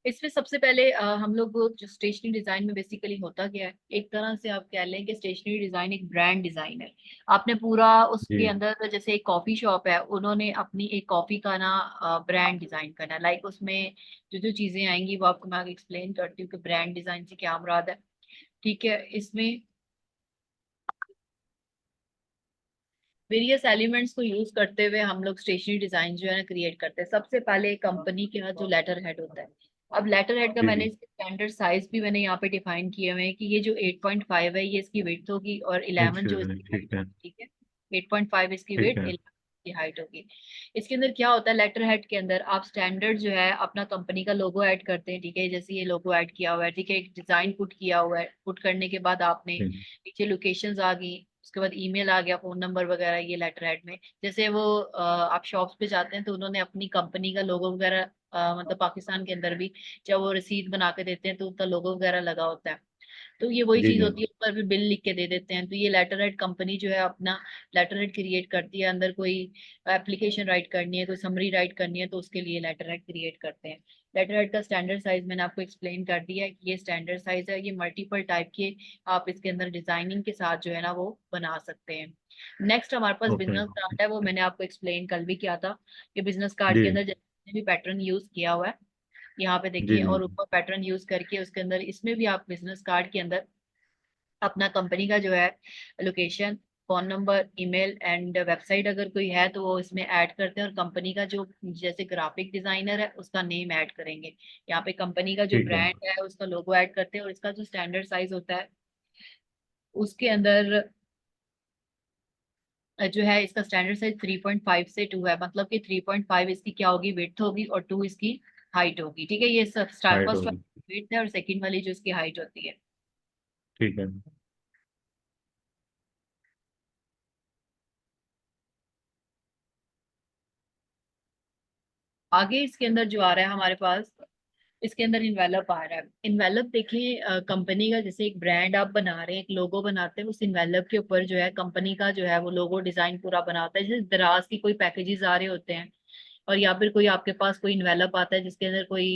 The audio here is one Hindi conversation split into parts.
इसमें सबसे पहले हम लोग जो स्टेशनरी डिजाइन में बेसिकली होता क्या है, एक तरह से आप कह लें कि स्टेशनरी डिजाइन एक ब्रांड डिजाइन है। आपने पूरा उसके जी। अंदर, जैसे एक कॉफी शॉप है, उन्होंने अपनी एक कॉफी का ना ब्रांड डिजाइन करना है। लाइक उसमें जो जो चीजें आएंगी वो आपको मैं आगे एक्सप्लेन करती हूँ कि ब्रांड डिजाइन से क्या मुराद है। ठीक है, इसमें वेरियस एलिमेंट्स को यूज करते हुए हम लोग स्टेशनरी डिजाइन जो है ना क्रिएट करते हैं। सबसे पहले कंपनी का जो लेटर हेड होता है, अब लेटर हेड का जी मैंने जी। इसके स्टैंडर्ड साइज भी मैंने यहाँ पे डिफाइन किए हुए हैं कि ये जो 8.5 है ये इसकी विड्थ होगी और 11 जो अच्छा इसकी ठीक हाइट है। होगी। ठीक है, 8.5 इसकी ठीक विड्थ, है। 11 की हाइट होगी। इसके अंदर क्या होता है, लेटर हेड के अंदर आप स्टैंडर्ड जो है अपना कंपनी का लोगो ऐड करते हैं। ठीक है, जैसे ये लोगो ऐड किया हुआ है, ठीक है, एक डिजाइन पुट किया हुआ है, पुट करने के बाद आपने ठीक। नीचे लोकेशंस आ गई, उसके बाद ईमेल आ गया, फोन नंबर वगैरह ये लेटर हेड में। जैसे वो आप शॉप्स पे जाते हैं तो उन्होंने अपनी कंपनी का लोगो वगैरह मतलब पाकिस्तान के अंदर भी जब वो रसीद बना के देते हैं तो उनका लोगो वगैरह लगा होता है। तो ये वही जी चीज जी। होती है, ऊपर भी बिल लिख के दे देते हैं। तो ये लेटर हेड कंपनी जो है अपना लेटर हेड क्रिएट करती है। अंदर कोई एप्लीकेशन राइट करनी है, कोई समरी राइट करनी है, तो उसके लिए लेटर हेड क्रिएट करते हैं। लेटर हेड का स्टैंडर्ड साइज मैंने आपको एक्सप्लेन कर दिया है कि ये स्टैंडर्ड साइज है। ये मल्टीपल टाइप के आप इसके अंदर डिजाइनिंग के साथ जो है ना वो बना सकते हैं। नेक्स्ट हमारे पास ओके। बिजनेस कार्ड है, वो मैंने आपको एक्सप्लेन कल भी किया था कि बिजनेस कार्ड जी के अंदर जितने भी पैटर्न यूज किया हुआ है यहाँ पे जी देखिए, जी। और ऊपर पैटर्न यूज करके उसके अंदर इसमें भी आप बिजनेस कार्ड के अंदर अपना कंपनी का जो है location, phone number, email and website अगर कोई है तो वो इसमें ऐड करते हैं। और कंपनी का जो जैसे ग्राफिक डिजाइनर है उसका नेम ऐड करेंगे। यहाँ पे कंपनी का जो ठीक है। ब्रांड है उसका लोगो ऐड करते हैं, और इसका जो स्टैंडर्ड साइज होता है उसके अंदर जो है इसका स्टैंडर्ड साइज 3.5 से 2 है। मतलब कि 3.5 इसकी क्या होगी, विड्थ होगी, और 2 इसकी हाइट होगी। ठीक है, ये सब हाइट फर्स्ट होगी। वाली विड्थ है और सेकंड वाली जो इसकी हाइट होती है। ठीक है। आगे इसके अंदर जो आ रहा है हमारे पास, इसके अंदर इन्वेलप आ रहा है। इन्वेलप देखिए, कंपनी का जैसे एक ब्रांड आप बना रहे हैं, एक लोगो बनाते हैं, उस इन्वेलप के ऊपर जो है कंपनी का जो है वो लोगो डिजाइन पूरा बनाता है। जैसे दराज की कोई पैकेजेस आ रहे होते हैं, और या फिर कोई आपके पास कोई इन्वेलप आता है जिसके अंदर कोई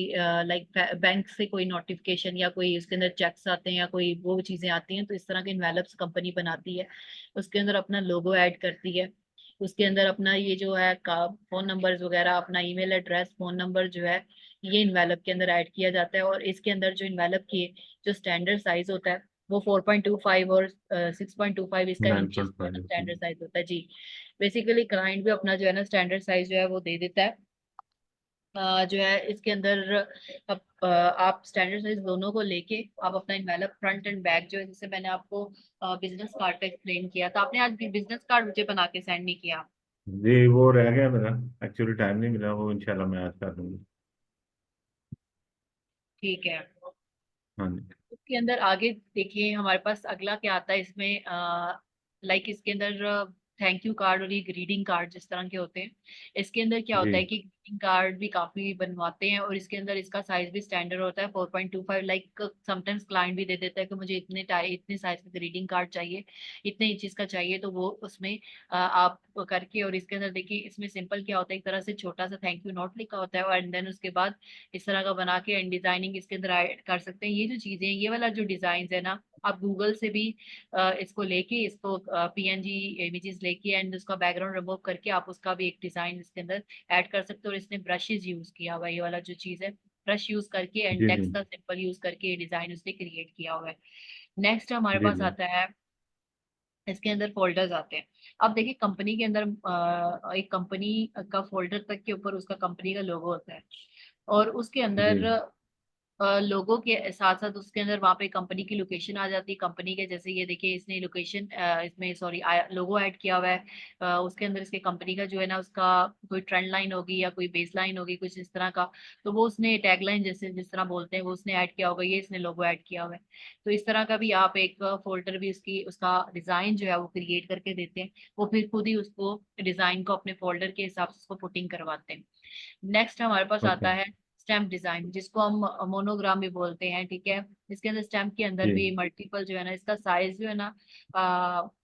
लाइक बैंक से कोई नोटिफिकेशन या कोई उसके अंदर चेक्स आते हैं या कोई वो चीजें आती हैं, तो इस तरह के इन्वेलप्स कंपनी बनाती है। उसके अंदर अपना लोगो ऐड करती है, उसके अंदर अपना ये जो है का फोन नंबर्स वगैरह, अपना ईमेल एड्रेस, फोन नंबर जो है ये इन्वेलप के अंदर ऐड किया जाता है। और इसके अंदर जो इन्वेलप की जो स्टैंडर्ड साइज होता है वो 4.25 और 6.25 इसका nine inches point five standard size होता है जी। बेसिकली क्लाइंट भी अपना जो है ना स्टैंडर्ड साइज जो है वो दे देता है। जो है इसके अंदर अब आप स्टैंडर्ड साइज दोनों को लेके आप अपना इन्वेलप फ्रंट एंड बैक जो है, जैसे मैंने आपको बिजनेस कार्ड का एक्सप्लेन किया था, आपने आज बिजनेस कार्ड मुझे बना के सेंड नहीं किया। जी वो रह गया मेरा। एक्चुअली टाइम नहीं मिला, वो इंशाल्लाह मैं आज कर दूंगी। ठीक है, हाँ जी। उसके अंदर आगे देखिए हमारे पास अगला क्या आता है इसमें, लाइक इसके अंदर थैंक यू कार्ड और ये ग्रीटिंग कार्ड जिस तरह के होते हैं। इसके अंदर क्या जी होता है कि ग्रीटिंग कार्ड भी काफी बनवाते हैं, और इसके अंदर इसका साइज भी स्टैंडर्ड होता है 4.25। लाइक समटाइम्स क्लाइंट भी दे देता है कि मुझे इतने साइज का ग्रीटिंग कार्ड चाहिए, इतने इंचेस का चाहिए, तो वो उसमें आप करके। और इसके अंदर देखिए इसमें सिंपल क्या होता है, एक तरह से छोटा सा थैंक यू नोट लिखा होता है, और एंड देन उसके बाद इस तरह का बना के एंड डिजाइनिंग इसके अंदर ऐड कर सकते हैं। ये जो चीजें हैं, ये वाला जो डिजाइन है ना, आप गूगल से भी इसको लेके, इसको पीएनजी इमेजेस लेके एंड उसका बैकग्राउंड रिमूव करके आप उसका भी एक डिजाइन इसके अंदर ऐड कर सकते हो। और इसने ब्रशेज यूज किया हुआ है, ये वाला जो चीज है, ब्रश यूज करके एंड जी। जी टेक्स्ट का सिंपल यूज करके ये डिजाइन उसने क्रिएट किया हुआ है। नेक्स्ट हमारे जी। पास जी आता है, इसके अंदर फोल्डर्स आते हैं। अब देखिए कंपनी के अंदर एक कंपनी का फोल्डर तक के ऊपर उसका कंपनी का लोगो होता है, और उसके जी। अंदर लोगों के साथ साथ उसके अंदर वहाँ पे कंपनी की लोकेशन आ जाती है। कंपनी के जैसे ये देखिए इसने लोकेशन इसमें सॉरी लोगो ऐड किया हुआ है। उसके अंदर इसके कंपनी का जो है ना उसका कोई ट्रेंड लाइन होगी या कोई बेस लाइन होगी कुछ इस तरह का, तो वो उसने टैग लाइन जैसे जिस तरह बोलते हैं वो उसने ऐड किया होगा, ये इसने लोगो ऐड किया हुआ है। तो इस तरह का भी आप एक फोल्डर भी उसकी उसका डिजाइन जो है वो क्रिएट करके देते हैं। वो फिर खुद ही उसको डिजाइन को अपने फोल्डर के हिसाब से उसको पुटिंग करवाते हैं। नेक्स्ट हमारे पास ओके। आता है स्टैम्प डिजाइन, जिसको हम मोनोग्राम भी बोलते हैं। ठीक है, इसके अंदर स्टैम्प के अंदर जी भी मल्टीपल जो है ना इसका साइज जो है ना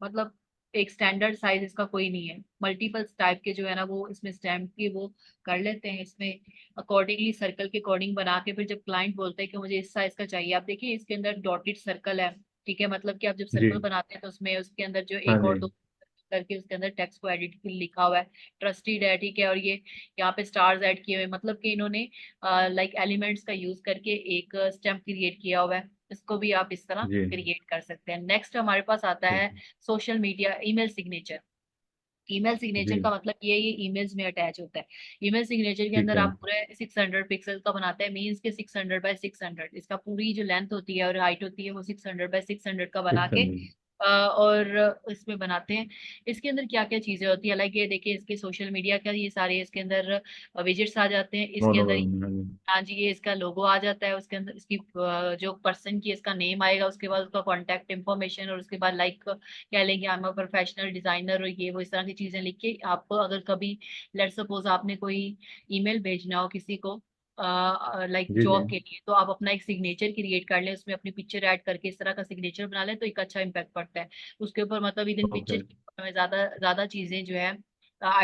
मतलब एक स्टैंडर्ड साइज इसका कोई नहीं है, मल्टीपल टाइप के जो है ना वो इसमें स्टैम्प की वो कर लेते हैं, इसमें अकॉर्डिंगली सर्कल के अकॉर्डिंग बना के फिर जब क्लाइंट बोलते हैं कि मुझे इस साइज का चाहिए, आप देखिए इसके अंदर डॉटेड सर्कल है, ठीक है, मतलब कि आप जब जी। सर्कल बनाते हैं तो उसमें उसके अंदर जो हाँ एक और जी। दो करके उसके अंदर टेक्स्ट को एडिट लिखा हुआ है, ट्रस्टेड है, ठीक है, और ये यहाँ पे स्टार्स ऐड किए हुए हैं, मतलब कि इन्होंने लाइक एलिमेंट्स का यूज करके एक स्टैम्प क्रिएट किया हुआ है, इसको भी आप इस तरह जी। क्रिएट कर सकते हैं। नेक्स्ट हमारे पास आता ठीक है है। Social media email signature. Email signature जी। का मतलब ये ईमेल्स में अटैच होता है। ईमेल सिग्नेचर के ठीक अंदर है। आप पूरे 600 पिक्सल का बनाते हैं, मीन्स के 600 बाय 600, इसका पूरी जो लेंथ होती है और हाइट होती है वो 600 बाय 600 का बना के 600। और इसमें बनाते हैं। इसके अंदर क्या क्या चीजें होती है, लाइक ये देखिए इसके सोशल मीडिया का ये सारे इसके अंदर विजिट्स आ जाते हैं, इसके अंदर हाँ जी। हाँ जी ये इसका लोगो आ जाता है, उसके अंदर इसकी जो पर्सन की इसका नेम आएगा, उसके बाद उसका कांटेक्ट इन्फॉर्मेशन, और उसके बाद लाइक कह लेंगे I am a professional designer और ये वो इस तरह की चीजें लिख के आपको, अगर कभी लेट सपोज आपने कोई ईमेल भेजना हो किसी को लाइक जी। जी। जॉब के लिए, तो आप अपना एक सिग्नेचर क्रिएट कर लें, उसमें अपनी पिक्चर ऐड करके इस तरह का सिग्नेचर बना लें तो एक अच्छा इम्पैक्ट पड़ता है उसके ऊपर, मतलब विद इन ओके। पिक्चर में ज्यादा ज्यादा चीजें जो है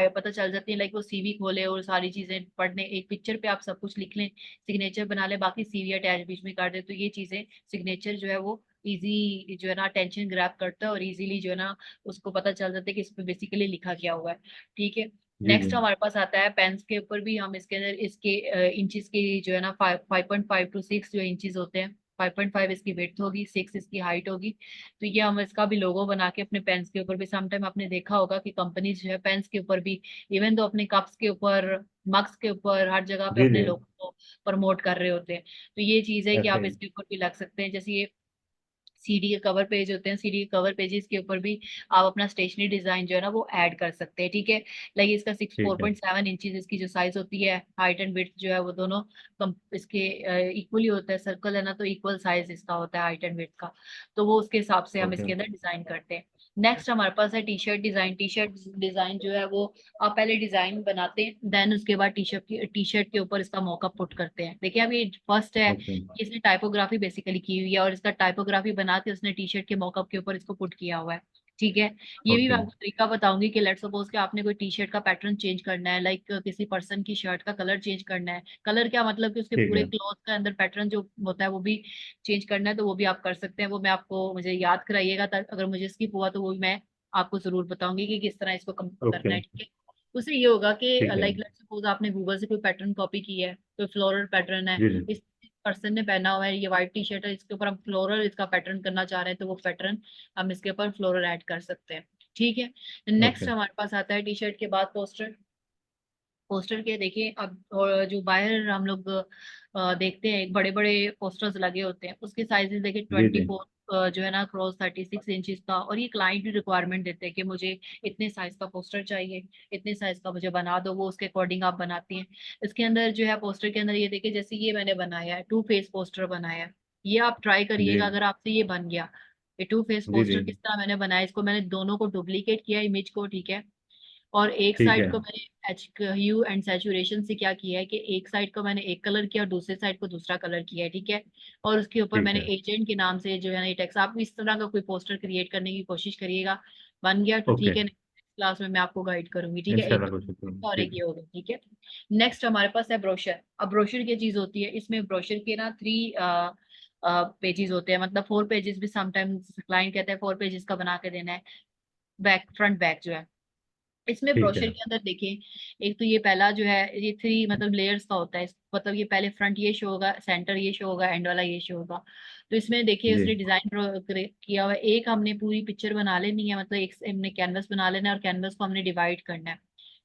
पता चल जाती है, लाइक वो सीवी खोले और सारी चीजें पढ़ने, एक पिक्चर पे आप सब कुछ लिख लें, सिग्नेचर बना ले, बाकी सीवी अटैच बीच में कर दे, तो ये चीजें सिग्नेचर जो है वो इजी जो है ना अटेंशन ग्रैब करता है और इजीली जो है ना उसको पता चल जाता है कि इस पे बेसिकली लिखा क्या हुआ है, ठीक है। जी। जी। नेक्स्ट हमारे पास आता है पेन्स के ऊपर भी, हम इसके अंदर इसके इंचेस की जो है ना 5.5 to 6 जो इंचेस होते हैं, 5.5 इसकी विड्थ होगी, 6 इसकी हाइट होगी, तो ये हम इसका भी लोगो बना के अपने पेन्स के ऊपर भी, समटाइम आपने देखा होगा कि कंपनी जो है पेन्स के ऊपर भी, इवन तो अपने कप्स के ऊपर, मग्स के ऊपर, हर जगह पे जी। अपने जी। लोगो को प्रमोट कर रहे होते हैं, तो ये चीज है कि ऐसे आप ही। इसके ऊपर भी लग सकते हैं, जैसे ये सीडी के कवर पेज होते हैं, सीडी के कवर पेजेस के ऊपर भी आप अपना स्टेशनरी डिजाइन जो है ना वो ऐड कर सकते हैं, ठीक है। लाइक इसका सिक्स फोर ठीक है। पॉइंट सेवन इंचज इसकी जो साइज होती है, हाइट एंड विड्थ जो है वो दोनों इसके इक्वली होता है, सर्कल है ना तो इक्वल साइज इसका होता है हाइट एंड विड्थ का, तो वो उसके हिसाब से हम ओके। इसके अंदर डिजाइन करते हैं। नेक्स्ट हमारे पास है T shirt design. T shirt design जो है वो आप पहले डिजाइन बनाते हैं, देन उसके बाद टी शर्ट के ऊपर इसका मॉकअप पुट करते हैं। देखिए अब ये फर्स्ट है, ओके। इसने टाइपोग्राफी बेसिकली की हुई है और इसका टाइपोग्राफी बना के उसने टी शर्ट के मॉकअप के ऊपर इसको पुट किया हुआ है, ठीक है। ये भी मैं ओके। आपको तरीका बताऊंगी कि लेट्स सपोज कि आपने कोई टी शर्ट का पैटर्न चेंज करना है, लाइक किसी पर्सन की शर्ट का कलर चेंज करना है, कलर क्या मतलब कि उसके ठीक पूरे है। क्लॉथ का अंदर पैटर्न जो होता है वो भी चेंज करना है, तो वो भी आप कर सकते हैं, वो मैं आपको मुझे याद कराइएगा, अगर मुझे स्किप हुआ तो वो भी मैं आपको जरूर बताऊंगी कि किस तरह इसको करना ओके। है, ठीक है। उससे ये होगा कि ठीक है। लाइक लेट्स सपोज आपने गूगल से कोई पैटर्न कॉपी की है, कोई फ्लोरल पैटर्न है, जी। जी। इस पर्सन ने पहना हुआ है, ये व्हाइट टी शर्ट है, इसके ऊपर हम फ्लोरल इसका पैटर्न करना चाह रहे हैं, तो वो पैटर्न हम इसके ऊपर फ्लोरल ऐड कर सकते हैं, ठीक है। ओके। नेक्स्ट हमारे पास आता है टी शर्ट के बाद पोस्टर। पोस्टर के देखिए अब, और जो बाहर हम लोग देखते हैं बड़े बड़े पोस्टर्स लगे होते हैं, उसके साइजेस देखिए जी। ट्वेंटी जी। फोर जो है ना क्रॉस 36 इंचज का, और ये क्लाइंट भी रिक्वायरमेंट देते हैं कि मुझे इतने साइज का पोस्टर चाहिए, इतने साइज का मुझे बना दो, वो उसके अकॉर्डिंग आप बनाती हैं। इसके अंदर जो है पोस्टर के अंदर ये देखिए, जैसे ये मैंने बनाया है, टू फेस पोस्टर बनाया है, ये आप ट्राई जी। करिएगा अगर आपसे ये बन गया। ये टू फेस जी। जी। पोस्टर किस तरह मैंने बनाया, इसको मैंने दोनों को डुप्लीकेट किया इमेज को, ठीक है, और एक ठीक साइड है। को मैंने एच ह्यू एंड सैचुरेशन से क्या किया है कि एक साइड को मैंने एक कलर किया और दूसरे साइड को दूसरा कलर किया है, ठीक है, और उसके ऊपर ठीक मैंने है। एजेंट के नाम से जो है ना ये टेक्स्ट, आप इस तरह का कोई पोस्टर क्रिएट करने की कोशिश करिएगा, बन गया तो ओके। ठीक है, क्लास में मैं आपको गाइड करूंगी, ठीक है। एक इंशाल्लाह तो कोशिश करूँ। और एक ठीक है। ये होगा, ठीक है। नेक्स्ट हमारे पास है ब्रोशर। अब ब्रोशर की चीज होती है, इसमें ब्रोशर के ना 3 पेजेस होते हैं, मतलब 4 पेजेस भी समटाइम्स क्लाइंट कहते हैं 4 पेजेस का बना के देना है, बैक फ्रंट बैक जो है। इसमें ठीक है। ब्रोशर के अंदर देखिए, एक तो ये पहला जो है ये 3 मतलब लेयर्स का होता है, मतलब ये पहले फ्रंट ये शो होगा, सेंटर ये शो होगा, एंड वाला ये शो होगा। तो इसमें देखिए जी। उसने डिजाइन किया हुआ है, एक हमने पूरी पिक्चर बना लेनी है, मतलब एक हमने कैनवस बना लेना है और कैनवस को हमने डिवाइड करना है।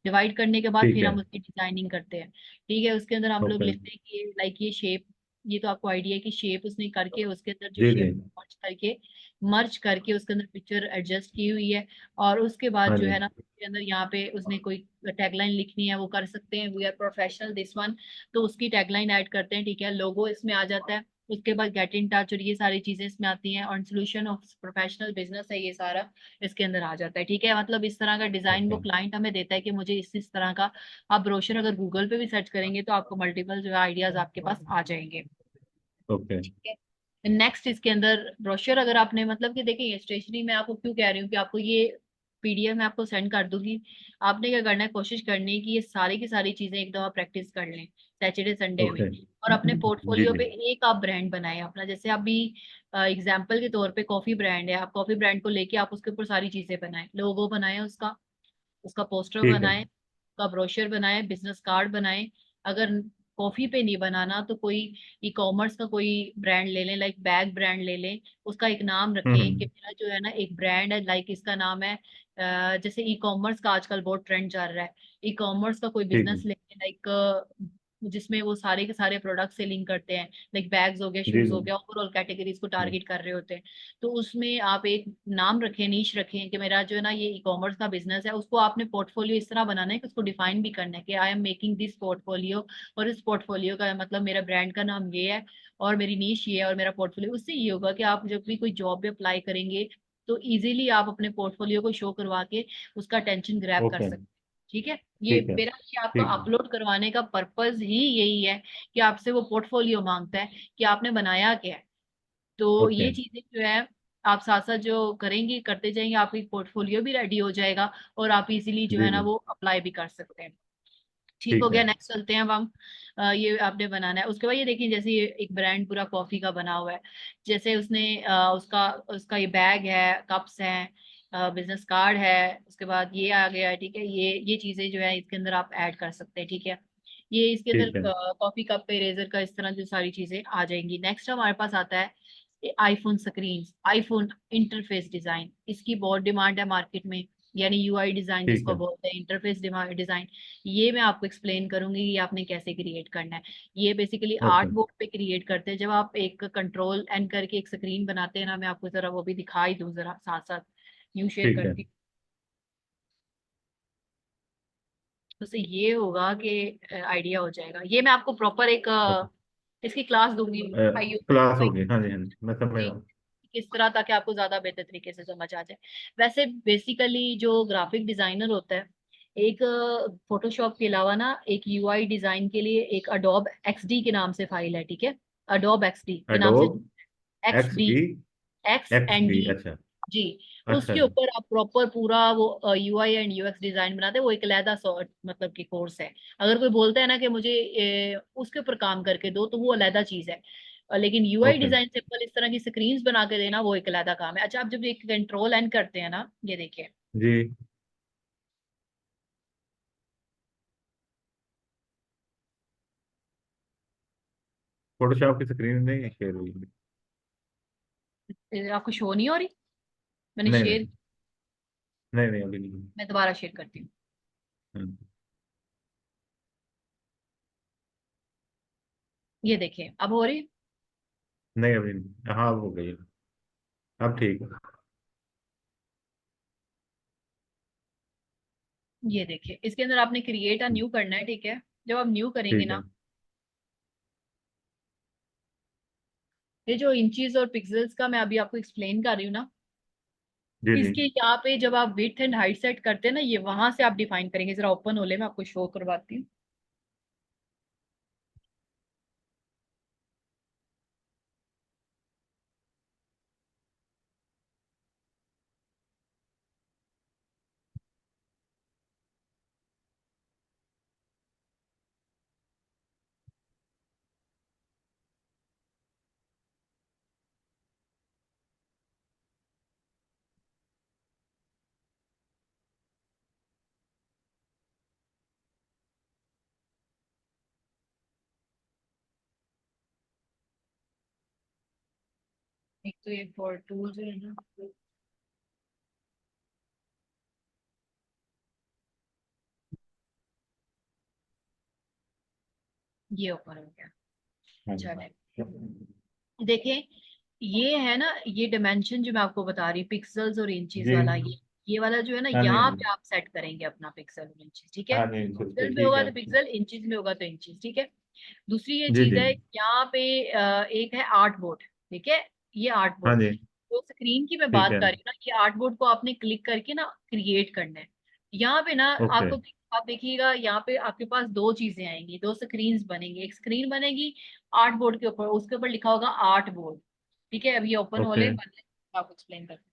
डिवाइड करने के बाद ठीक फिर है। हम उसकी डिजाइनिंग करते हैं, ठीक है। उसके अंदर हम लोग ओके। लिखते हैं कि लाइक ये शेप, ये तो आपको आइडिया है कि शेप उसने करके उसके अंदर जो जी। जी। शेप मर्ज करके उसके अंदर पिक्चर एडजस्ट की हुई है, और उसके बाद हाँ जो जी। है ना उसके अंदर यहाँ पे उसने कोई टैगलाइन लिखनी है वो कर सकते हैं, we are professional this one, तो उसकी टैगलाइन ऐड करते हैं, ठीक है। लोगो इसमें आ जाता है, उसके बाद गेट इन टच और ये सारी चीजें इसमें आती हैं, और सोल्यूशन ऑफ प्रोफेशनल बिजनेस है, ये सारा इसके अंदर आ जाता है, ठीक है। मतलब इस तरह का डिजाइन वो ओके। क्लाइंट हमें देता है कि मुझे इस तरह का, आप ब्रोशर अगर गूगल पे भी सर्च करेंगे तो आपको मल्टीपल जो आइडियाज आपके पास आ जाएंगे, ओके। ठीक है। नेक्स्ट इसके अंदर ब्रोशर, अगर आपने मतलब कि देखिए स्टेशनरी में आपको क्यों कह रही हूँ कि आपको ये PDF मैं आपको सेंड कर दूंगी। आपने क्या करना है, कोशिश करनी है कि ये सारी की सारी चीजें एक दफा प्रैक्टिस कर लें सैटरडे संडे में। ओके। और अपने जी पोर्टफोलियो जी। पे एक आप ब्रांड बनाएं अपना। जैसे अभी एग्जाम्पल के तौर पे कॉफी ब्रांड है, आप कॉफी ब्रांड को लेके आप उसके ऊपर सारी चीजें बनाएं, लोगो बनाएं उसका, उसका पोस्टर ठीक है। बनाएं, उसका ब्रोशर बनाएं, बिजनेस कार्ड बनाएं। अगर कॉफी पे नहीं बनाना तो कोई ई कॉमर्स का कोई ब्रांड ले लें, लाइक बैग ब्रांड ले लें, उसका एक नाम रखें कि हम्म। मेरा जो है ना एक ब्रांड है, लाइक इसका नाम है जैसे ई कॉमर्स का आजकल बहुत ट्रेंड चल रहा है, ई कॉमर्स का कोई ठीक है। बिजनेस ले लें, लाइक जिसमें वो सारे के सारे प्रोडक्ट सेलिंग करते हैं, लाइक बैग्स हो गया, जी शूज हो जी गया, ओवरऑल कैटेगरीज को जी। टारगेट कर रहे होते हैं। तो उसमें आप एक नाम रखें, नीश रखें कि मेरा जो है ना ये ई कॉमर्स का बिजनेस है। उसको आपने पोर्टफोलियो इस तरह बनाना है कि उसको डिफाइन भी करना है कि I am making this portfolio, और इस पोर्टफोलियो का मतलब मेरा ब्रांड का नाम ये है और मेरी नीश ये है और मेरा पोर्टफोलियो। उससे ये होगा कि आप जब भी कोई जॉब पे अप्लाई करेंगे तो इजीली आप अपने पोर्टफोलियो को शो करवा के उसका अटेंशन ग्रैब कर ओके। सकते हैं। ठीक है, ये ठीक है। मेरा ये आपका ठीक है। अपलोड करवाने का पर्पज ही यही है कि आपसे वो पोर्टफोलियो मांगता है कि आपने बनाया क्या है। तो ओके। ये चीजें जो है आप साथ साथ जो करेंगे करते जाएंगे, आपकी पोर्टफोलियो भी रेडी हो जाएगा और आप इजीली जो जी है ना जी। वो अप्लाई भी कर सकते हैं। ठीक हो ठीक गया, है। नेक्स्ट चलते हैं अब हम। ये आपने बनाना है। उसके बाद ये देखिए, जैसे ये एक ब्रांड पूरा कॉफी का बना हुआ है, जैसे उसने उसका उसका ये बैग है, कप्स हैं, बिजनेस कार्ड है, उसके बाद ये आ गया है। ठीक है, ये चीजें जो है इसके अंदर आप ऐड कर सकते हैं। ठीक है, ये इसके अंदर ठीक है। कॉफी कप, इरेजर का, इस तरह जो सारी चीजें आ जाएंगी। नेक्स्ट हमारे पास आता है iPhone screen, iPhone interface design. इसकी बहुत डिमांड है मार्केट में, यानी यूआई डिजाइन ठीक जिसको है। बोलते हैं, इंटरफेस डिजाइन। ये मैं आपको एक्सप्लेन करूंगी कि आपने कैसे क्रिएट करना है। ये बेसिकली ओके। आर्ट बोर्ड पे क्रिएट करते हैं। जब आप एक कंट्रोल एन करके एक स्क्रीन बनाते हैं ना, मैं आपको जरा वो भी दिखाई दूं, जरा साथ साथ न्यू शेयर ठीक है। करती हूँ। तो उससे ये होगा कि आइडिया हो जाएगा। ये मैं आपको प्रॉपर एक ओके। इसकी क्लास दूंगी, आई क्लास होगी, हाँ जी हाँ जी, मैं समझ जी, रहा हूँ। किस तरह, ताकि आपको ज्यादा बेहतर तरीके से समझ आ जाए। वैसे बेसिकली जो ग्राफिक डिजाइनर होता है, एक फोटोशॉप के अलावा ना एक यूआई डिजाइन के लिए एक अडोब एक्सडी के नाम से फाइल है। ठीक है, अडोब एक्सडी के नाम से, adobe x XD, D. X x and D, D अच्छा। जी। अच्छा उसके अच्छा। ऊपर आप प्रॉपर पूरा वो यूआई एंड यूएक्स डिजाइन बनाते हैं। वो एक अलहदा सॉर्ट मतलब की कोर्स है। अगर कोई बोलता है ना कि मुझे उसके ऊपर काम करके दो, तो वो अलहदा चीज है। लेकिन यूआई ओके। डिजाइन सिंपल इस तरह की स्क्रीन्स बना के देना, वो एक अलहदा काम है। अच्छा, आप जब एक कंट्रोल एन करते हैं ना, ये देखिए, जी। फोटोशॉप की स्क्रीन नहीं शेयर हुई। आपको शो नहीं हो रही? मैंने नहीं नहीं। शेयर, नहीं नहीं, अभी नहीं। मैं दोबारा शेयर करती हूँ। हम्म, ये देखिए, अब हो रही है? नहीं अभी नहीं, हाँ अब हो गई है। अब ठीक है। ये देखिए, इसके अंदर आपने क्रिएट अ न्यू करना है। ठीक है, जब आप न्यू करेंगे ठीक है। ना, ये जो इंचीज और पिक्सल्स का मैं अभी आपको एक्सप्लेन कर रही हूँ ना, जी जी। इसके यहाँ पे जब आप विड्थ एंड हाइट सेट करते हैं ना, ये वहां से आप डिफाइन करेंगे। जरा ओपन हो ले, मैं आपको शो करवाती हूँ। एक तो ये फॉर टूल्स है ना, ये ओपन हो गया। हाँ चले, जी। देखें, ये है ना, ये डायमेंशन जो मैं आपको बता रही हूँ, पिक्सल्स और इंचीज जी। वाला, ये वाला जो है ना, हाँ जी हाँ यहाँ जी। पे आप सेट करेंगे अपना पिक्सल और इंचीज। ठीक है, हाँ जी, इंच पे पिक्सल में ठीक होगा है। तो पिक्सल, इंचीज में होगा तो इंचीज। ठीक है, दूसरी ये जी चीज जी। है, यहाँ पे एक है आर्ट बोर्ड। ठीक है, ये आर्ट हाँ बोर्ड, जी। तो स्क्रीन की मैं ठीक बात है। कर रही हूँ ना, ये आर्ट बोर्ड को आपने क्लिक करके ना क्रिएट करना है। यहाँ पे ना ओके। आपको, आप देखिएगा यहाँ पे आपके पास दो चीजें आएंगी, दो स्क्रीन्स बनेंगी। एक स्क्रीन बनेगी आर्ट बोर्ड के ऊपर, उसके ऊपर लिखा होगा आर्ट बोर्ड। ठीक है, अब ये ओपन हो ओके। ले, मैं आपको एक्सप्लेन करती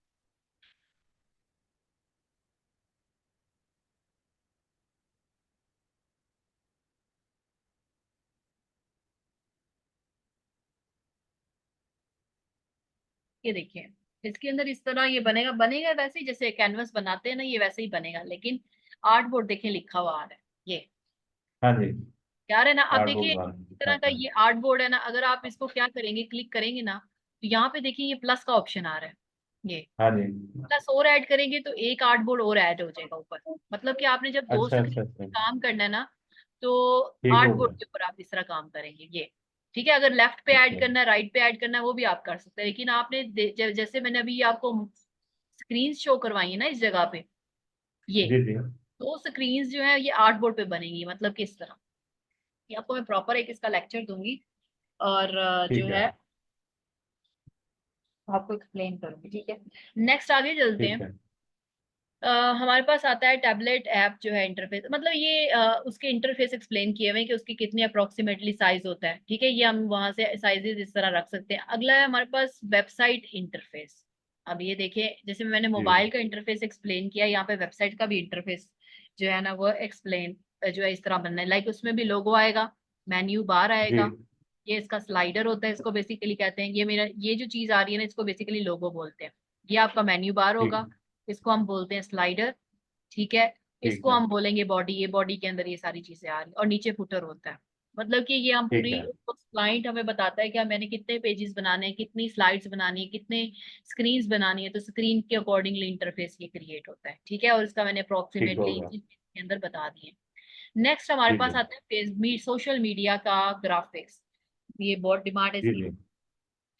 ये देखिए, इसके अंदर इस तरह ये बनेगा, बनेगा वैसे ही जैसे कैनवस बनाते हैं ना, ये वैसे ही बनेगा, लेकिन आर्ट बोर्ड देखिए लिखा हुआ आ रहा है ये, हाँ जी। क्या रहा है ना। अब देखिए कार्डबोर्ड इस वाला तरह का आता है। ये आर्ट बोर्ड है ना, अगर आप इसको क्या करेंगे, क्लिक करेंगे ना, तो यहाँ पे देखिए ये प्लस का ऑप्शन आ रहा है, ये हाँ जी। प्लस और ऐड करेंगे तो एक आर्ट बोर्ड और ऐड हो जाएगा ऊपर। मतलब कि आपने जब दो अच्छा स्क्रीन अच्छा अच्छा। काम करना है ना, तो ठीक आर्ट हो बोर्ड गया। के ऊपर आप इस तरह काम करेंगे ये। ठीक है, अगर लेफ्ट पे ऐड ओके। करना है, राइट पे ऐड करना है, वो भी आप कर सकते हैं, लेकिन आपने जैसे मैंने अभी आपको स्क्रीन शो करवाई है ना इस जगह पे, ये जी जी। दो स्क्रीन जो है ये आर्ट बोर्ड पे बनेंगी, मतलब किस तरह, ये आपको मैं प्रॉपर एक इसका लेक्चर दूंगी, और जो ठीक है। है आपको एक्सप्लेन करूंगी। ठीक है, नेक्स्ट आगे चलते ठीक हैं। है। हमारे पास आता है टैबलेट ऐप जो है इंटरफेस, मतलब ये उसके इंटरफेस एक्सप्लेन किए हुए हैं कि उसकी कितनी अप्रोक्सीमेटली साइज होता है। ठीक है, ये हम वहां से साइजेस इस तरह रख सकते हैं। अगला है हमारे पास वेबसाइट इंटरफेस। अब ये देखिए, जैसे मैंने जी मोबाइल का इंटरफेस एक्सप्लेन किया, यहाँ पे वेबसाइट का भी इंटरफेस जो है ना वो एक्सप्लेन जो है इस तरह बनना है। लाइक उसमें भी लोगो आएगा, मेन्यू बार जी। आएगा, ये इसका स्लाइडर होता है, इसको बेसिकली कहते हैं, ये मेरा ये जो चीज आ रही है ना, इसको बेसिकली लोगो बोलते हैं। ये आपका मेन्यू बार ठीक। होगा, इसको हम बोलते हैं स्लाइडर। ठीक है, ठीक इसको है। हम बोलेंगे बॉडी, ये बॉडी के अंदर ये सारी चीजें आ रही और नीचे फुटर होता है। मतलब कि ये हम ठीक पूरी, है। क्लाइंट हमें बताता है कि मैंने कितने पेजेस बनाने हैं, कितनी स्लाइड्स बनानी है, कितने स्क्रीन्स बनानी है, तो स्क्रीन के अकॉर्डिंगली इंटरफेस ये क्रिएट होता है। ठीक है, और इसका मैंने ठीक अप्रोक्सीमेटली होगा। के अंदर बता दिए। नेक्स्ट हमारे जी पास जी। आता है सोशल मीडिया का ग्राफिक्स। ये बहुत डिमांड है जी इसकी, जी।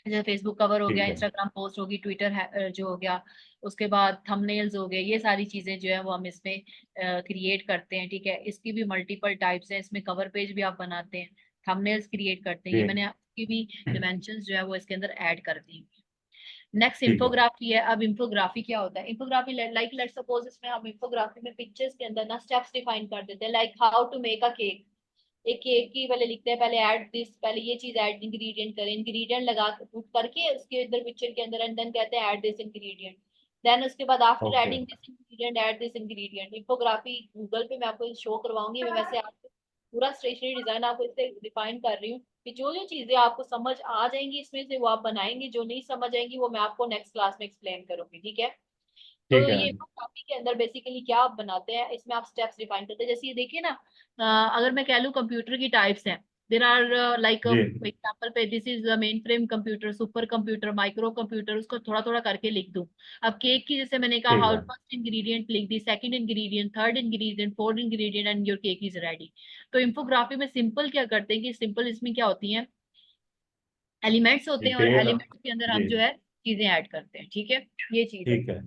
जैसे फेसबुक कवर हो गया, ठीक है। इंस्टाग्राम पोस्ट होगी, ट्विटर जो हो गया, उसके बाद थंबनेल्स हो गए, ये सारी चीजें जो है वो हम इसमें क्रिएट करते हैं। ठीक है, इसकी भी मल्टीपल टाइप्स है, इसमें कवर पेज भी आप बनाते हैं, थंबनेल्स क्रिएट करते हैं, जी। ये मैंने आपकी भी डिमेंशंस जो है वो इसके अंदर ऐड कर दी। नेक्स्ट ठीक है। इंफोग्राफी है। अब इंफोग्राफी क्या होता है, इंफोग्राफी लाइक लेट सपोज इसमें हम इंफोग्राफी में पिक्चर्स के अंदर ना स्टेप्स डिफाइन कर देते हैं, like how to make a cake. एक केक की पहले लिखते हैं, पहले ऐड दिस, पहले ये चीज ऐड इंग्रेडिएंट करें, इंग्रेडिएंट लगा पुट करके उसके अंदर पिक्चर के अंदर, एंड देन कहते हैं ऐड दिस इंग्रेडिएंट। देन उसके बाद after okay. Adding this ingredient add this ingredient. Infography Google पे मैं आपको शो करवाऊंगी, मैं वैसे आपको पूरा स्टेशनरी डिजाइन आपको इससे डिफाइन कर रही हूँ कि जो जो चीजें आपको समझ आ जाएंगी इसमें से वो आप बनाएंगे, जो नहीं समझ आएंगी वो मैं आपको नेक्स्ट क्लास में एक्सप्लेन करूंगी। ठीक है, ठीक तो है। ये कॉपी के अंदर बेसिकली क्या आप बनाते हैं, इसमें आप स्टेप्स डिफाइन करते हैं। जैसे ये देखिए ना, अगर मैं कह लूँ कंप्यूटर की टाइप्स हैं, देर आर लाइक जी। एग्जाम्पल पे this is mainframe computer, supercomputer, microcomputer, उसको थोड़ा थोड़ा करके लिख दूं। अब केक की जैसे मैंने कहा, ठीक हाउ है। फर्स्ट इंग्रेडिएंट लिख दी, second ingredient, third ingredient, fourth ingredient, and your cake is ready. तो इंफोग्राफी में सिंपल क्या करते हैं कि सिंपल इसमें क्या होती है, एलिमेंट्स होते हैं, और डिटेल। एलिमेंट्स के अंदर जी। हम जो है चीजें ऐड करते हैं। ठीक है, ये चीज है। ठीक है।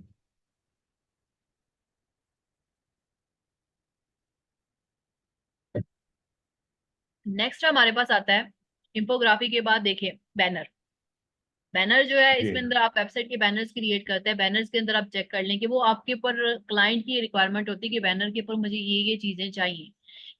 नेक्स्ट हमारे पास आता है इंफोग्राफी के बाद, देखिए बैनर। बैनर जो है जी। इसमें अंदर आप वेबसाइट के बैनर्स क्रिएट करते हैं, बैनर्स के अंदर आप चेक कर लें कि वो आपके ऊपर, क्लाइंट की रिक्वायरमेंट होती है कि बैनर के ऊपर मुझे ये चीजें चाहिए।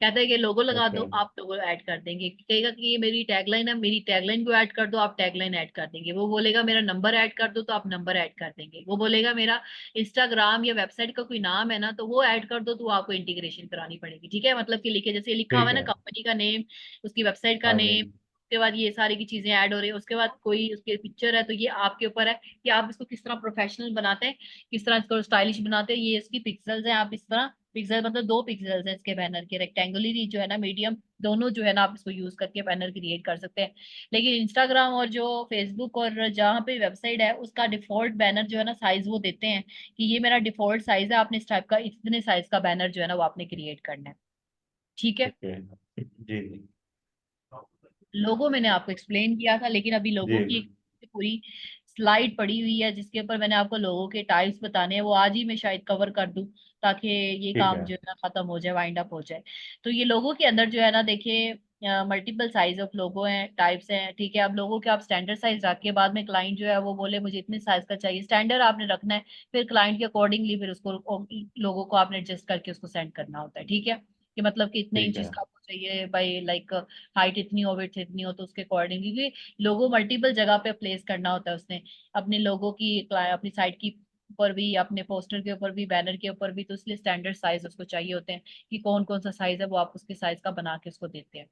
कहता है कि लोगो लगा दो, ओके। आप लोगो ऐड कर देंगे। कहेगा कि ये मेरी टैगलाइन है, मेरी टैगलाइन को ऐड कर दो, आप टैगलाइन ऐड कर देंगे। वो बोलेगा मेरा नंबर ऐड कर दो, तो आप नंबर ऐड कर देंगे। वो बोलेगा मेरा इंस्टाग्राम या वेबसाइट का कोई नाम है ना, तो वो ऐड कर दो, तो आपको इंटीग्रेशन करानी पड़ेगी। ठीक है, मतलब कि लिखे जैसे लिखा हुआ ठीक है ना, है। कंपनी का नेम, उसकी वेबसाइट का हाँ जी। नेम, उसके बाद ये सारी की चीजें ऐड हो रही है, उसके बाद कोई उसके पिक्चर है, तो ये आपके ऊपर है कि आप इसको किस तरह प्रोफेशनल बनाते हैं, किस तरह इसको स्टाइलिश बनाते हैं। ये इसकी पिक्सल्स हैं, आप इस तरह, पिक्सल मतलब दो पिक्सल्स हैं इसके बैनर के, रेक्टेंगुलरी जो है ना, मीडियम, दोनों जो है ना आप इसको यूज करके बैनर क्रिएट कर सकते हैं। लेकिन इंस्टाग्राम और जो फेसबुक और जहाँ पे वेबसाइट है, उसका डिफॉल्ट बैनर जो है ना साइज वो देते हैं कि ये मेरा डिफॉल्ट साइज है, आपने इस टाइप का इतने साइज का बैनर जो है ना वो आपने क्रिएट करना है। ठीक है, ओके। जी जी। लोगो मैंने आपको एक्सप्लेन किया था, लेकिन अभी जी। लोगो की एक पूरी स्लाइड पड़ी हुई है जिसके ऊपर मैंने आपको लोगो के टाइप्स बताने हैं, वो आज ही मैं शायद कवर कर दूं, ताकि ये ठीक काम है। जो है ना खत्म हो जाए, वाइंड अप हो जाए। तो ये लोगो के अंदर जो है ना, देखिए मल्टीपल साइज ऑफ लोगो हैं, टाइप्स हैं। ठीक है, अब लोगो के आप स्टैंडर्ड साइज रख के बाद में क्लाइंट जो है वो बोले मुझे इतने साइज का चाहिए, स्टैंडर्ड आपने रखना है, फिर क्लाइंट के अकॉर्डिंगली फिर उसको लोगो को आपने एडजस्ट करके उसको सेंड करना होता है। ठीक है, कि मतलब कि इतने ठीक इंचेस है। का आपको चाहिए भाई, लाइक हाइट इतनी हो, विड्थ इतनी हो, तो उसके अकॉर्डिंग, क्योंकि लोगो मल्टीपल जगह पे प्लेस करना होता है उसने, अपने लोगो की अपनी साइट की ऊपर भी, अपने पोस्टर के ऊपर भी, बैनर के ऊपर भी, तो इसलिए स्टैंडर्ड साइज उसको चाहिए होते हैं कि कौन कौन सा साइज है वो आप उसके साइज का बना के उसको देते हैं।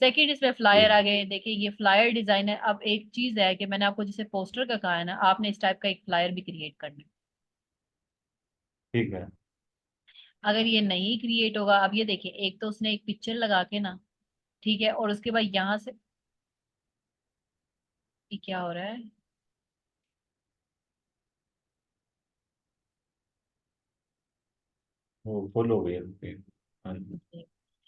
सेकंड इसमें जी फ्लायर आ गए। देखिए ये फ्लायर डिजाइन है। अब एक चीज है कि मैंने आपको जैसे पोस्टर का कहा है ना, आपने इस टाइप का एक फ्लायर भी क्रिएट करना है। ठीक है। अगर ये नहीं क्रिएट होगा, अब ये देखिए, एक तो उसने एक पिक्चर लगा के ना, ठीक है, और उसके बाद यहाँ से ये क्या हो रहा है। वो फुल हो गई है उसकी। हाँ जी।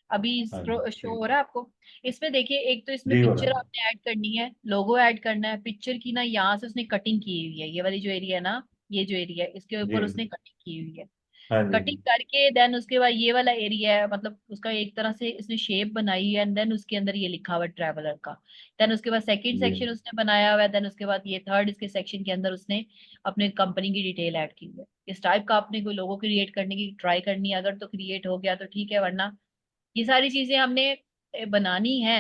अभी हाँ जी शो ठीक हो है। रहा है आपको। इसमें देखिए, एक तो इसमें जी हो रहा पिक्चर है। आपने ऐड करनी है, लोगो ऐड करना है पिक्चर की ना, यहाँ से उसने कटिंग की हुई है, ये वाली जो एरिया है ना, ये जो एरिया है इसके जी ऊपर उसने कटिंग की हुई है। हाँ जी। कटिंग करके देन उसके बाद ये वाला एरिया है, मतलब उसका एक तरह से इसने शेप बनाई है, एंड देन उसके अंदर ये लिखा हुआ है ट्रैवलर का। देन उसके बाद सेकंड जी सेक्शन उसने बनाया हुआ है, देन उसके बाद ये थर्ड इसके सेक्शन के अंदर उसने अपने कंपनी की डिटेल ऐड की हुई है। इस टाइप का आपने कोई लोगो क्रिएट करने की ट्राई करनी है, अगर तो क्रिएट हो गया तो ठीक है, वरना ये सारी चीजें हमने बनानी है।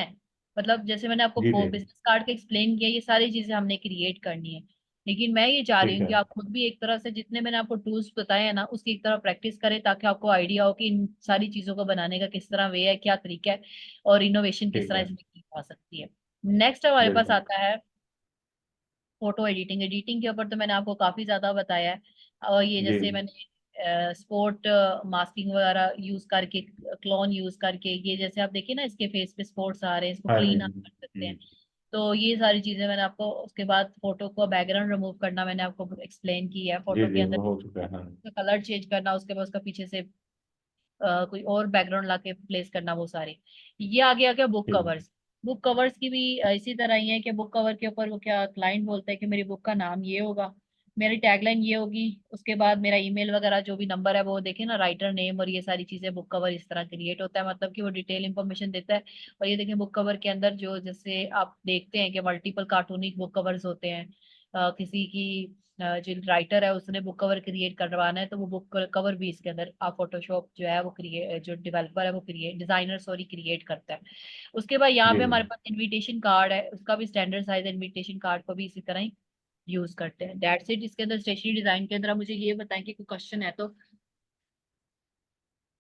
मतलब जैसे मैंने आपको जी जी बिजनेस कार्ड का एक्सप्लेन किया, ये सारी चीजें हमने क्रिएट करनी है। लेकिन मैं ये चाह रही ठीक हूँ है। कि आप खुद भी एक तरह से जितने मैंने आपको टूल्स बताए हैं ना, उसकी एक तरह प्रैक्टिस करें, ताकि आपको आइडिया हो कि इन सारी चीजों को बनाने का किस तरह वे है, क्या तरीका है, और इनोवेशन किस ठीक तरह है। इसमें की जा सकती है। नेक्स्ट हमारे पास बिल्कुल। आता है फोटो एडिटिंग। एडिटिंग के ऊपर तो मैंने आपको काफी ज्यादा बताया है। और ये जी जैसे मैंने स्पोर्ट मास्किंग वगैरह यूज करके, क्लोन यूज करके, ये जैसे आप देखिए ना इसके फेस पे स्पॉट्स आ रहे हैं, इसको हाँ जी। क्लीन आप कर सकते हैं। तो ये सारी चीजें मैंने आपको, उसके बाद फोटो को बैकग्राउंड रिमूव करना मैंने आपको एक्सप्लेन किया है, जी फोटो के जी अंदर वो हो चुका है हाँ। कलर चेंज करना, उसके बाद उसका पीछे से कोई और बैकग्राउंड लाके प्लेस करना, वो सारे। ये आगे आ गया बुक ठीक है। कवर्स। बुक कवर्स की भी इसी तरह ही है कि बुक कवर के ऊपर वो क्या क्लाइंट बोलता है कि मेरी बुक का नाम ये होगा, मेरी टैगलाइन ये होगी, उसके बाद मेरा ईमेल वगैरह जो भी नंबर है वो देखे ना, राइटर नेम और ये सारी चीजें, बुक कवर इस तरह क्रिएट होता है, मतलब कि वो डिटेल इंफॉर्मेशन देता है। और ये देखें बुक कवर के अंदर जो जैसे आप देखते हैं कि मल्टीपल कार्टूनिक बुक कवर्स होते हैं, किसी की जो राइटर है उसने बुक कवर क्रिएट करवाना है, तो वो बुक कवर भी इसके अंदर आप फोटोशॉप जो है वो क्रिएट, जो डेवलपर है वो क्रिएट, डिजाइनर सॉरी, क्रिएट करता है। उसके बाद यहाँ जी पे जी हमारे पास इनविटेशन कार्ड है, उसका भी स्टैंडर्ड साइज इनविटेशन कार्ड को भी इसी तरह ही यूज करते हैं। That's it. इसके अंदर स्टेशनरी डिजाइन के अंदर आप मुझे ये बताएं कि कोई क्वेश्चन है तो।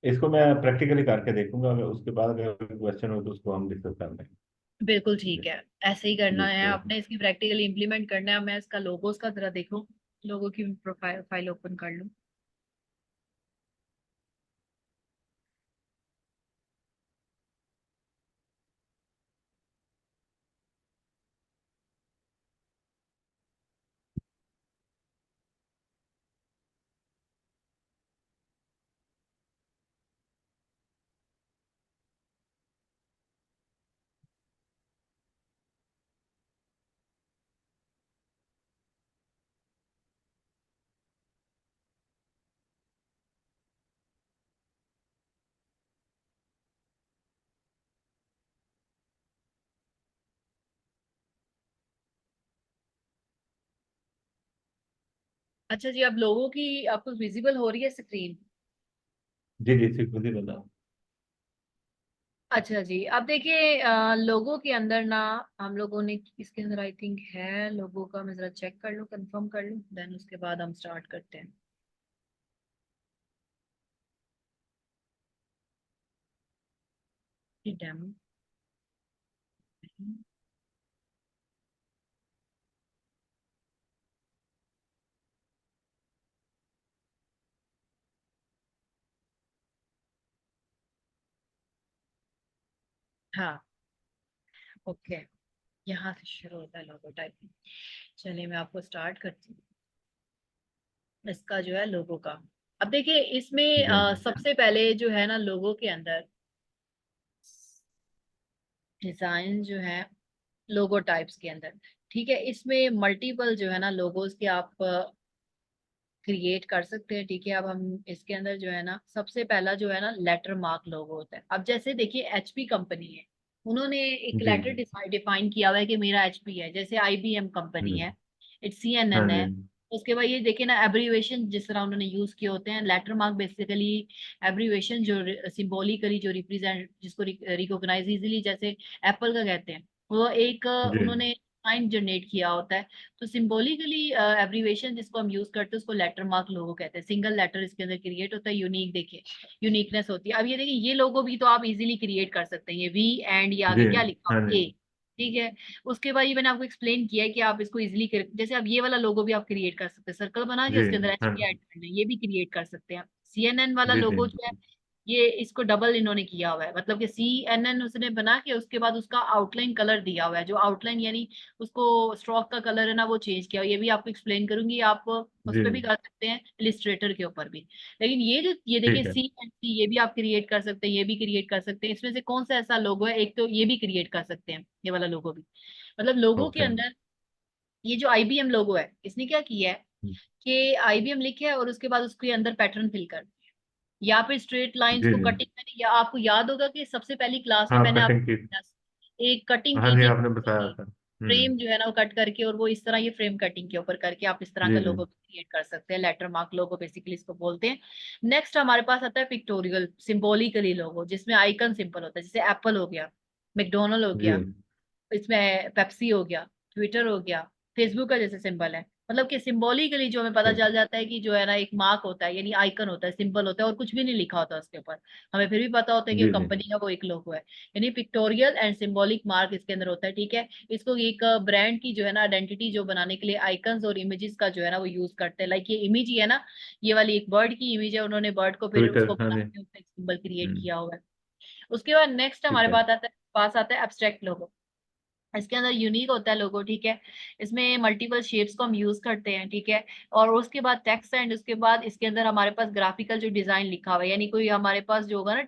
इसको मैं प्रैक्टिकली करके देखूंगा, अगर उसके बाद अगर क्वेश्चन हो तो उसको हम डिस्कस कर लेंगे। बिल्कुल ठीक है, ऐसे ही करना है जी आपने, इसकी प्रैक्टिकली इंप्लीमेंट करना है। मैं इसका लोगोस का जरा देखूं, लोगों की प्रोफाइल फाइल ओपन कर लूं। अच्छा जी, अब लोगों की आपको विजिबल हो रही है स्क्रीन? जी जी ठीक मुझे बता। अच्छा जी, अब देखिए लोगों के अंदर ना, हम लोगों ने इसके अंदर आई थिंक है लोगों का, मैं जरा चेक कर लूँ, कंफर्म कर लूँ, देन उसके बाद हम स्टार्ट करते हैं। ये डेमो। हाँ, ओके, यहाँ से शुरू होता है लोगो टाइपिंग। चलिए मैं आपको स्टार्ट करती हूँ इसका जो है लोगो का। अब देखिए इसमें जी सबसे पहले जो है ना लोगो के अंदर डिजाइन जो है, लोगो टाइप्स के अंदर, ठीक है, इसमें मल्टीपल जो है ना लोगोस के आप क्रिएट कर सकते हैं। ठीक है, अब हम इसके अंदर जो है ना, सबसे पहला जो है ना लेटर मार्क लोगो होता है। अब जैसे देखिए एचपी कंपनी है, उन्होंने एक जी लेटर डिफाइन किया हुआ है कि मेरा एचपी है। जैसे आईबीएम कंपनी जी है, इट्स हाँ सीएनएन जी है। उसके बाद ये देखिए ना एब्रीवेशन जिस तरह उन्होंने यूज किए होते हैं। लेटर मार्क बेसिकली एब्रीवेशन जो सिंबॉलिकली जो रिप्रेजेंट, जिसको रिकॉग्नाइज इजिली, जैसे एप्पल का कहते हैं, वो एक जी उन्होंने लाइन जनरेट किया होता है। तो सिंबॉलिकली एब्रीवेशन जिसको हम यूज करते हैं उसको लेटर मार्क लोगो कहते हैं। सिंगल लेटर इसके अंदर क्रिएट होता है, यूनिक देखिए, यूनिकनेस होती है। अब ये देखिए ये लोगो भी तो आप इजीली क्रिएट कर सकते हैं। ये वी एंड ये जी। आगे क्या लिखा हाँ हुआ जी। ए, ठीक है। उसके बाद ये मैंने आपको एक्सप्लेन किया है कि आप इसको इजीली जैसे अब ये वाला लोगो भी आप क्रिएट कर सकते हैं, सर्कल बना के जी। उसके अंदर एच हाँ पी ऐड करना है, ये भी क्रिएट कर सकते हैं। CNN वाला जी। जी। लोगो जो है ये इसको डबल इन्होंने किया हुआ है, मतलब कि CNN उसने बना के उसके बाद उसका आउटलाइन कलर दिया हुआ है, जो आउटलाइन यानी उसको स्ट्रोक का कलर है ना वो चेंज किया हुआ है। ये भी आपको एक्सप्लेन करूंगी, आप उस जी। पर भी कर सकते हैं इलिस्ट्रेटर के ऊपर भी। लेकिन ये जो ये देखिए ठीक है। C&C ये भी आप क्रिएट कर सकते हैं, ये भी क्रिएट कर सकते हैं। इसमें से कौन सा ऐसा लोगो है, एक तो ये भी क्रिएट कर सकते हैं, ये वाला लोगो भी। मतलब लोगो के ओके। अंदर ये जो IBM लोगो है इसने क्या किया है कि IBM लिखे है और उसके बाद उसके अंदर पैटर्न फिल कर दिया। या फिर स्ट्रेट लाइंस जी को जी। कटिंग मैंने, या आपको याद होगा कि सबसे पहली क्लास में हाँ, मैंने कटिंग की। आपको एक कटिंग हाँ की जी, थी, आपने बताया था। फ्रेम जो है ना वो कट करके, और वो इस तरह ये फ्रेम कटिंग के ऊपर करके आप इस तरह का जी जी। लोगो क्रिएट कर सकते हैं। लेटर मार्क लोगो बेसिकली इसको बोलते हैं। नेक्स्ट हमारे पास आता है पिक्टोरियल सिंबॉलिकली लोगो, जिसमें आइकन सिंपल होता है, जैसे एप्पल हो गया, मैकडोनल्ड हो जी। गया, इसमें पेप्सी हो गया, ट्विटर हो गया, फेसबुक का जैसे सिंबल है। मतलब कि सिंबॉलिकली जो हमें पता ठीक। चल जाता है कि जो है ना एक मार्क होता है, यानी आइकन होता है, सिंबल होता है, और कुछ भी नहीं लिखा होता उसके ऊपर, हमें फिर भी पता होता है कि जी जी। कंपनी का वो एक लोगो है। यानी पिक्टोरियल एंड सिंबॉलिक मार्क इसके अंदर होता है, ठीक है। इसको एक ब्रांड की जो है ना आइडेंटिटी जो बनाने के लिए आइकन्स और इमेजेस का जो है ना वो यूज करते हैं। लाइक ये इमेज ही है ना, ये वाली एक बर्ड की इमेज है, उन्होंने बर्ड को फिर ट्विटर, उसको हाँ बना जी। के उसका एक सिंबल क्रिएट हम्म। किया हुआ है। उसके बाद नेक्स्ट ठीक हमारे है। पास आता है एब्स्ट्रैक्ट लोगो। इसके अंदर यूनिक होता है लोगो, ठीक है। इसमें मल्टीपल शेप्स को हम यूज करते हैं, ठीक है। और उसके बाद टेक्स्ट एंड उसके बाद इसके अंदर हमारे पास ग्राफिकल जो डिजाइन लिखा हुआ है, यानी कोई हमारे पास जो होगा ना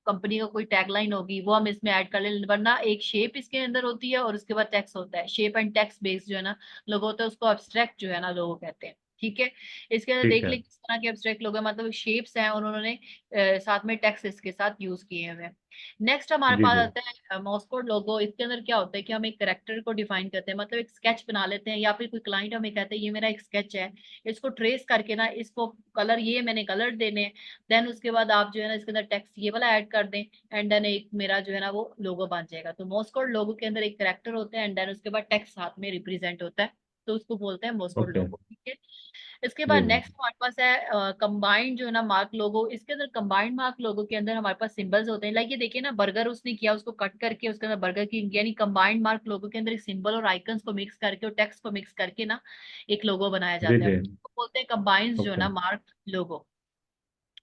कंपनी का कोई टैगलाइन होगी वो हम इसमें ऐड कर ले, वरना एक शेप इसके अंदर होती है और उसके बाद टेक्स्ट होता है। शेप एंड टेक्स्ट बेस्ड जो है ना लोगो होता है उसको एब्स्ट्रैक्ट जो है ना लोगो कहते हैं, ठीक है। इसके अंदर ठीक देख है। ले किस तरह के एब्स्ट्रैक्ट लोगो है, मतलब शेप्स हैं और उन्होंने साथ में टेक्स्ट इसके साथ यूज किए हुए हैं। नेक्स्ट हमारे जी पास जी। आता है मॉस्को लोगो। इसके अंदर क्या होता है कि हम एक करेक्टर को डिफाइन करते हैं, मतलब एक स्केच बना लेते हैं, या फिर कोई क्लाइंट हमें कहता है ये मेरा एक स्केच है, इसको ट्रेस करके ना इसको कलर, ये मैंने कलर देने, देन उसके बाद आप जो है ना इसके अंदर टेक्स्ट ये वाला ऐड कर दें, एंड देन एक मेरा जो है ना वो लोगो बन जाएगा। तो मॉस्को लोगो के अंदर एक करेक्टर होता है एंड देन उसके बाद टेक्स्ट साथ में रिप्रेजेंट होता है, तो उसको बोलते हैं मॉस्को ओके। लोगो, ठीक है। इसके जी बाद जी। नेक्स्ट हमारे पास है कंबाइंड जो है ना मार्क लोगो। इसके अंदर कंबाइंड मार्क लोगो के अंदर हमारे पास सिंबल्स होते हैं। लाइक ये देखिए ना, बर्गर उसने किया, उसको कट करके उसके अंदर बर्गर की, यानी कंबाइंड मार्क लोगो के अंदर एक सिंबल और आइकन्स को मिक्स करके और टेक्स्ट को मिक्स करके ना एक लोगो बनाया जी जाता है, जी। उसको बोलते हैं कंबाइंड जो है ओके। ना मार्क लोगो,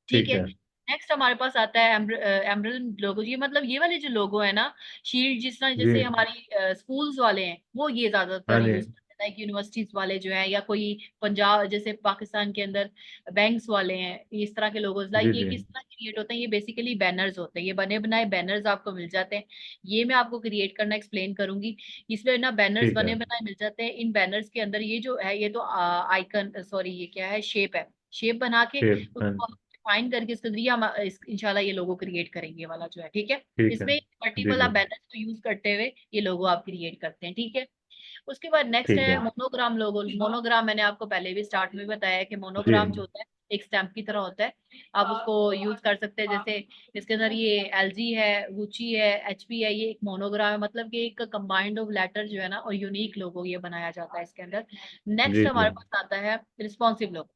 ठीक ठीक है। है। नेक्स्ट हमारे पास आता है एम्ब्रल लोगो। ये मतलब ये वाले जो लोगो है ना, शील्ड जिस तरह जी। जैसे हमारी स्कूल्स वाले हैं वो ये हाँ ज्यादातर जी। यूज करते हैं, लाइक यूनिवर्सिटीज वाले जो हैं, या कोई पंजाब जैसे पाकिस्तान के अंदर बैंक्स वाले हैं, इस तरह के लोगोज। लाइक जी ये जी। किस तरह क्रिएट होते हैं, ये बेसिकली बैनर्स होते हैं, ये बने बनाए बैनर्स आपको मिल जाते हैं। ये मैं आपको क्रिएट करना एक्सप्लेन करूंगी। इसमें ना बैनर्स ठीक है। बने बनाए मिल जाते हैं। इन बैनर्स के अंदर ये जो है ये तो आइकन, सॉरी ये क्या है, शेप है। शेप बना के फिर हाँ। उसको फाइन करके इसके जरिए हम इंशाल्लाह ये लोगो क्रिएट करेंगे, ये वाला जो है, ठीक है। ठीक है। इसमें जी मल्टीपल आप जी। बैनर्स को यूज करते हुए ये लोगो आप क्रिएट करते हैं, ठीक है। उसके बाद नेक्स्ट ठीक है है। मोनोग्राम लोगो। मोनोग्राम मैंने आपको पहले भी स्टार्ट में बताया है कि जी। मोनोग्राम जो होता है एक स्टैम्प की तरह होता है, आप उसको यूज कर सकते हैं। जैसे इसके अंदर ये LG है, गुची है, HP है, ये एक मोनोग्राम है, मतलब कि एक कंबाइंड ऑफ लेटर जो है ना और यूनिक लोगो ये बनाया जाता है इसके अंदर। नेक्स्ट जी जी। हमारे पास आता है रिस्पॉन्सिव लोगो।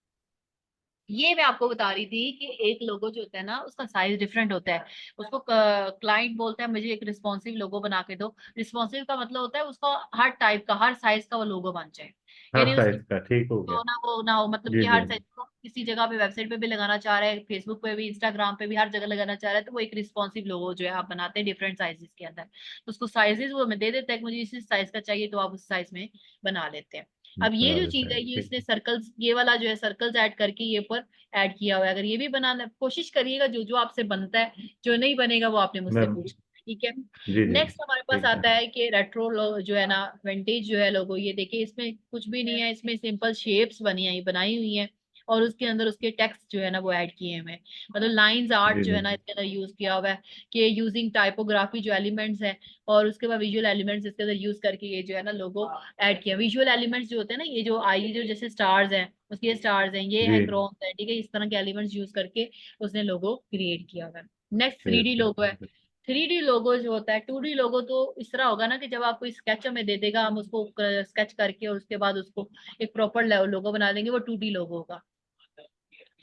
ये मैं आपको बता रही थी कि एक लोगो जो होता है ना उसका साइज डिफरेंट होता है। उसको क्लाइंट बोलता है मुझे एक रिस्पॉन्सिव लोगो बना के दो। रिस्पॉन्सिव का मतलब होता है उसका हर टाइप का, हर साइज का वो लोगो बन जाए, हर यानी उसकी साइज का, ठीक हो गया। तो ना वो ना हो, मतलब जी कि जी। हर साइज को किसी जगह पे वेबसाइट पे भी लगाना चाह रहे हैं, फेसबुक पे भी, इंस्टाग्राम पे भी, हर जगह लगाना चाह रहे हैं, तो वो एक रिस्पॉन्सिव लोगो जो है आप बनाते हैं डिफरेंट साइजेस के अंदर। तो उसको साइजेस वो हमें दे देता है कि मुझे इस साइज का चाहिए, तो आप उस साइज में बना लेते हैं। अब ये बना जो देते चीज है हैं, ये ठीक इसने है। सर्कल्स, ये वाला जो है सर्कल्स ऐड करके ये पर ऐड किया हुआ है। अगर ये भी बनाना कोशिश करिएगा, जो जो आपसे बनता है, जो नहीं बनेगा वो आपने मुझसे मैं। पूछना है, ठीक है। जी जी। नेक्स्ट हमारे पास ठीक है। आता है कि रेट्रो जो है ना, विंटेज जो है लोगो। ये देखिए इसमें कुछ भी नहीं है, इसमें सिंपल शेप्स बनी है, बनाई हुई हैं, और उसके अंदर उसके टेक्स्ट जो है ना वो ऐड किए हुए हैं। मतलब लाइंस आर्ट जी जो जी। है ना इसके अंदर यूज किया हुआ है कि यूजिंग टाइपोग्राफी जो एलिमेंट्स है, और उसके बाद विजुअल एलिमेंट्स इसके अंदर यूज करके ये जो है ना लोगो ऐड किया। विजुअल एलिमेंट्स जो होते हैं ना, ये जो आई जो जैसे स्टार्स हैं, उसके स्टार्स हैं, ये जी। है क्रॉस है, ठीक है। इस तरह के एलिमेंट्स यूज करके उसने लोगो क्रिएट किया हुआ है। नेक्स्ट 3D ठीक लोगो है। है। 3D लोगो जो होता है, 2D लोगो तो इस तरह होगा ना कि जब आपको स्केच में दे देगा, हम उसको स्केच करके और उसके बाद उसको एक प्रॉपर लोगो बना देंगे, वो 2D लोगो होगा।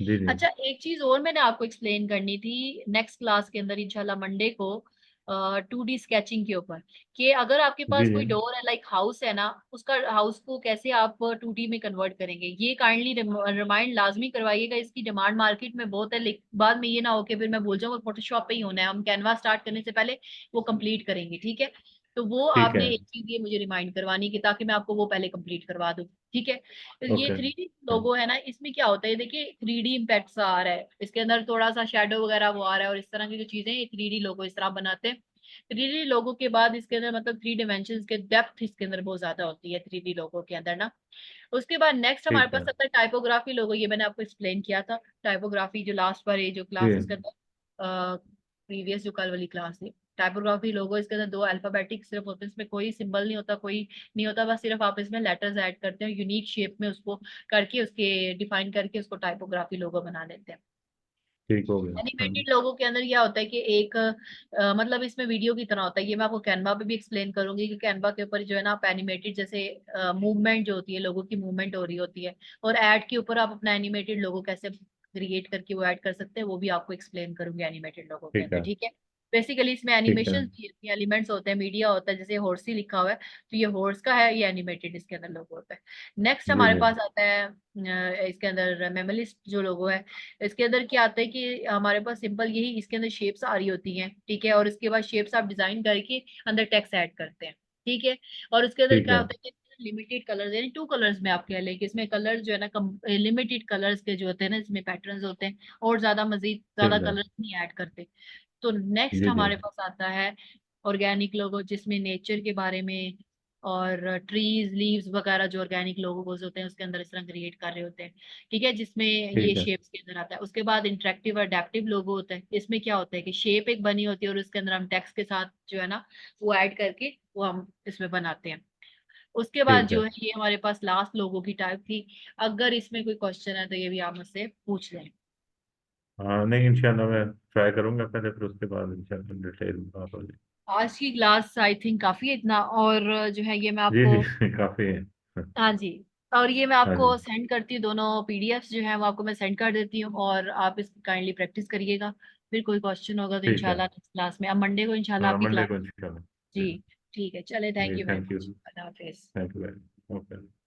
जी जी अच्छा, एक चीज और मैंने आपको एक्सप्लेन करनी थी नेक्स्ट क्लास के अंदर इंशाल्लाह मंडे को, 2D स्केचिंग के ऊपर, कि अगर आपके जी पास जी। कोई डोर है, लाइक हाउस है ना, उसका हाउस को कैसे आप 2D में कन्वर्ट करेंगे, ये काइंडली रिमाइंड लाजमी करवाइएगा, इसकी डिमांड मार्केट में बहुत है, लेकिन बाद में ये ना हो कि फिर मैं भूल जाऊँ फोटोशॉप पे ही होना है, हम कैनवा स्टार्ट करने से पहले वो कंप्लीट करेंगे, ठीक है। तो वो ठीक है। आपने एक चीज ये मुझे रिमाइंड करवानी कि ताकि मैं आपको वो पहले कंप्लीट करवा दूँ, ठीक है। तो ये ओके। 3D लोगो है ना, इसमें क्या होता है, देखिए 3D इम्पैक्ट सा आ रहा है, इसके अंदर थोड़ा सा शेडो वगैरह वो आ रहा है, और इस तरह की जो चीजें ये 3D लोगो इस तरह बनाते हैं। 3D लोगो के बाद इसके अंदर मतलब 3 डायमेंशन के डेप्थ इसके अंदर बहुत ज्यादा होती है 3D लोगो के अंदर ना। उसके बाद नेक्स्ट हमारे ठीक पास है। आता है टाइपोग्राफी लोगो, ये मैंने आपको एक्सप्लेन किया था। टाइपोग्राफी जो लास्ट पर है, जो जी। क्लास इसके अंदर प्रीवियस जो कल वाली क्लास थी, टाइपोग्राफी लोगो इसके अंदर 2 अल्फाबेटिक सिर्फ होते हैं, इसमें कोई सिंबल नहीं होता, कोई नहीं होता, बस सिर्फ आप इसमें लेटर्स ऐड करते हैं, यूनिक शेप में उसको करके, उसके डिफाइन करके उसको टाइपोग्राफी लोगो बना देते हैं। ठीक हो गया, हाँ जी। एनिमेटेड लोगों के अंदर क्या होता है कि एक मतलब इसमें वीडियो की तरह होता है, ये मैं आपको कैनवा पे भी एक्सप्लेन करूंगी कि कैनवा के ऊपर जो है ना आप एनिमेटेड जैसे मूवमेंट जो होती है, लोगों की मूवमेंट हो रही होती है, और ऐड के ऊपर आप अपना एनिमेटेड लोगो कैसे क्रिएट करके वो ऐड कर सकते हैं, वो भी आपको एक्सप्लेन करूंगी एनिमेटेड लोगो के ठीक अंदर, है। ठीक है। बेसिकली इसमें ठीक है। एनिमेशन एलिमेंट्स होते हैं, मीडिया होता है, जैसे हॉर्सी लिखा हुआ है, तो ये हॉर्स का है, ये एनिमेटेड इसके अंदर लोगो होता है। नेक्स्ट जी हमारे जी। पास आता है इसके अंदर मेमलिस्ट जो लोगो है, इसके अंदर क्या आता है कि हमारे पास सिंपल यही इसके अंदर शेप्स आ रही होती हैं, ठीक है, और इसके बाद शेप्स आप डिजाइन करके अंदर टेक्स्ट ऐड करते हैं, ठीक है। और उसके अंदर ठीक क्या है। होता है कि लिमिटेड कलर्स, यानी 2 कलर्स में आप कह लें कि इसमें कलर जो है ना कम लिमिटेड कलर्स के जो होते हैं ना, इसमें पैटर्न्स होते हैं, और ज्यादा मजीद ज्यादा ठीक है। कलर्स नहीं ऐड करते। तो नेक्स्ट जी जी। हमारे पास आता है ऑर्गेनिक लोगो, जिसमें नेचर के बारे में और ट्रीज लीव्स वगैरह जो ऑर्गेनिक लोगोज होते हैं उसके अंदर इस तरह क्रिएट कर रहे होते हैं, ठीक है, जिसमें ये ठीक है। शेप्स के अंदर आता है। उसके बाद इंटरेक्टिव और अडेप्टिव लोगो होता है, इसमें क्या होता है कि शेप एक बनी होती है और उसके अंदर हम टेक्स्ट के साथ जो है ना वो ऐड करके वो हम इसमें बनाते हैं। उसके बाद ठीक जो है। है ये हमारे पास लास्ट लोगो की टाइप थी, अगर इसमें कोई क्वेश्चन है तो ये भी आप मुझसे पूछ लें। हाँ नहीं, इंशाल्लाह मैं ट्राई करूंगा पहले, फिर उसके बाद इंशाल्लाह डिटेल में बात हो जाए। आज की क्लास आई थिंक काफी है इतना, और जो है ये मैं जी आपको, जी काफी है। हाँ जी, और ये मैं हाँ आपको जी। सेंड करती हूँ, दोनों पीडीएफ्स जो है वो आपको मैं सेंड कर देती हूँ, और आप इसकी काइंडली प्रैक्टिस करिएगा। फिर कोई क्वेश्चन होगा तो ठीक है। इंशाल्लाह नेक्स्ट क्लास में, अब मंडे को इंशाल्लाह हाँ आपकी मंडे क्लास। को इंशाल्लाह। जी। जी, ठीक है, चले, थैंक जी you very thank you. Much, अल्लाह हाफिज। Thank you very. ओके।